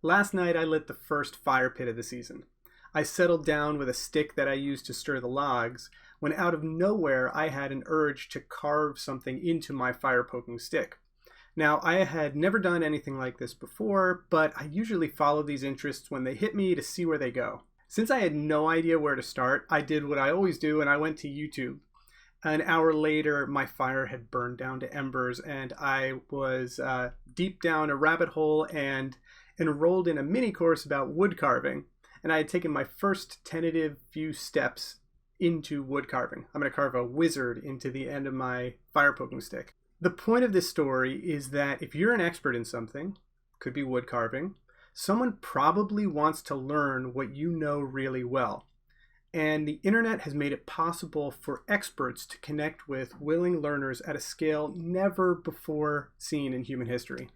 Last night I lit the first fire pit of the season. I settled down with a stick that I used to stir the logs when out of nowhere I had an urge to carve something into my fire poking stick. Now, I had never done anything like this before, but I usually follow these interests when they hit me to see where they go. Since I had no idea where to start, I did what I always do and I went to YouTube. An hour later, my fire had burned down to embers and I was deep down a rabbit hole and enrolled in a mini course about wood carving. And I had taken my first tentative few steps into wood carving. I'm going to carve a wizard into the end of my fire poking stick. The point of this story is that if you're an expert in something, could be wood carving, someone probably wants to learn what you know really well. And the internet has made it possible for experts to connect with willing learners at a scale never before seen in human history.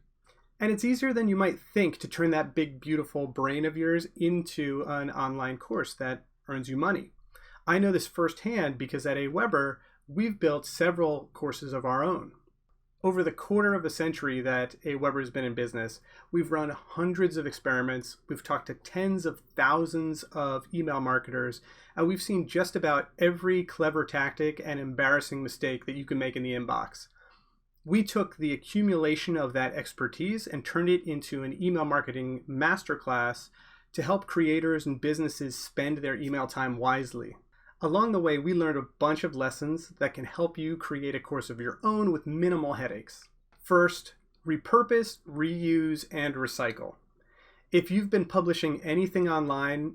And it's easier than you might think to turn that big, beautiful brain of yours into an online course that earns you money. I know this firsthand because at AWeber, we've built several courses of our own. Over the quarter of a century that AWeber has been in business, we've run hundreds of experiments, we've talked to tens of thousands of email marketers, and we've seen just about every clever tactic and embarrassing mistake that you can make in the inbox. We took the accumulation of that expertise and turned it into an email marketing masterclass to help creators and businesses spend their email time wisely. Along the way, we learned a bunch of lessons that can help you create a course of your own with minimal headaches. First, repurpose, reuse, and recycle. If you've been publishing anything online,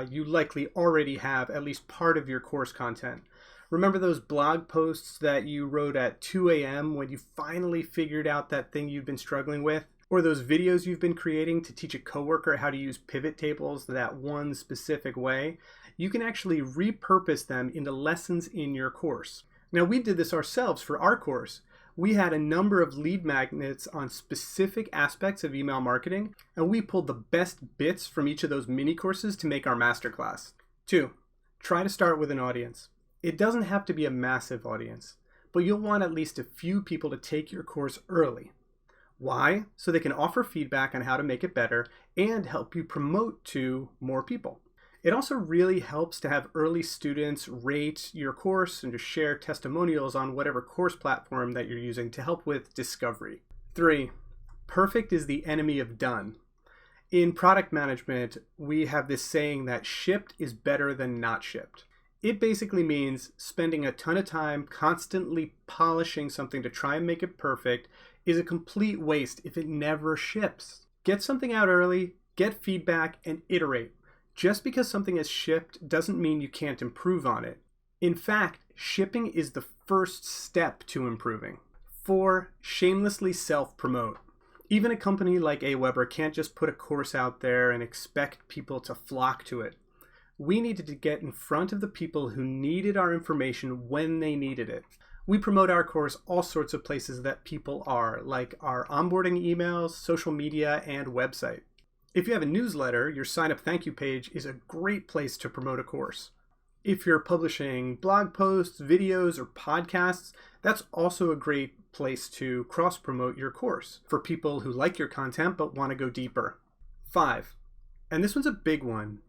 you likely already have at least part of your course content. Remember those blog posts that you wrote at 2 a.m. when you finally figured out that thing you've been struggling with? Or those videos you've been creating to teach a coworker how to use pivot tables that one specific way? You can actually repurpose them into lessons in your course. Now, we did this ourselves for our course. We had a number of lead magnets on specific aspects of email marketing, and we pulled the best bits from each of those mini courses to make our masterclass. 2, try to start with an audience. It doesn't have to be a massive audience, but you'll want at least a few people to take your course early. Why? So they can offer feedback on how to make it better and help you promote to more people. It also really helps to have early students rate your course and to share testimonials on whatever course platform that you're using to help with discovery. 3, perfect is the enemy of done. In product management, we have this saying that shipped is better than not shipped. It basically means spending a ton of time constantly polishing something to try and make it perfect is a complete waste if it never ships. Get something out early, get feedback, and iterate. Just because something is shipped doesn't mean you can't improve on it. In fact, shipping is the first step to improving. 4, shamelessly self-promote. Even a company like AWeber can't just put a course out there and expect people to flock to it. We needed to get in front of the people who needed our information when they needed it. We promote our course all sorts of places that people are, like our onboarding emails, social media, and website. If you have a newsletter, your sign-up thank you page is a great place to promote a course. If you're publishing blog posts, videos, or podcasts, that's also a great place to cross-promote your course for people who like your content but want to go deeper. 5, and this one's a big one,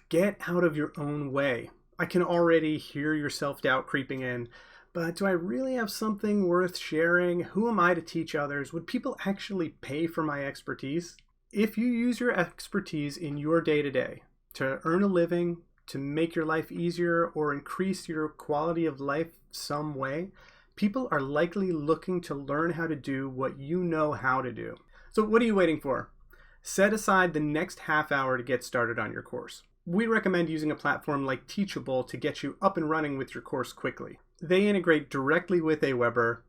get out of your own way. I can already hear your self-doubt creeping in, but do I really have something worth sharing? Who am I to teach others? Would people actually pay for my expertise? If you use your expertise in your day-to-day to earn a living, to make your life easier, or increase your quality of life some way, people are likely looking to learn how to do what you know how to do. So what are you waiting for? Set aside the next half hour to get started on your course. We recommend using a platform like Teachable to get you up and running with your course quickly. They integrate directly with AWeber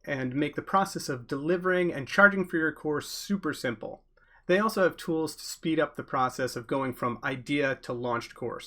and make the process of delivering and charging for your course super simple. They also have tools to speed up the process of going from idea to launched course.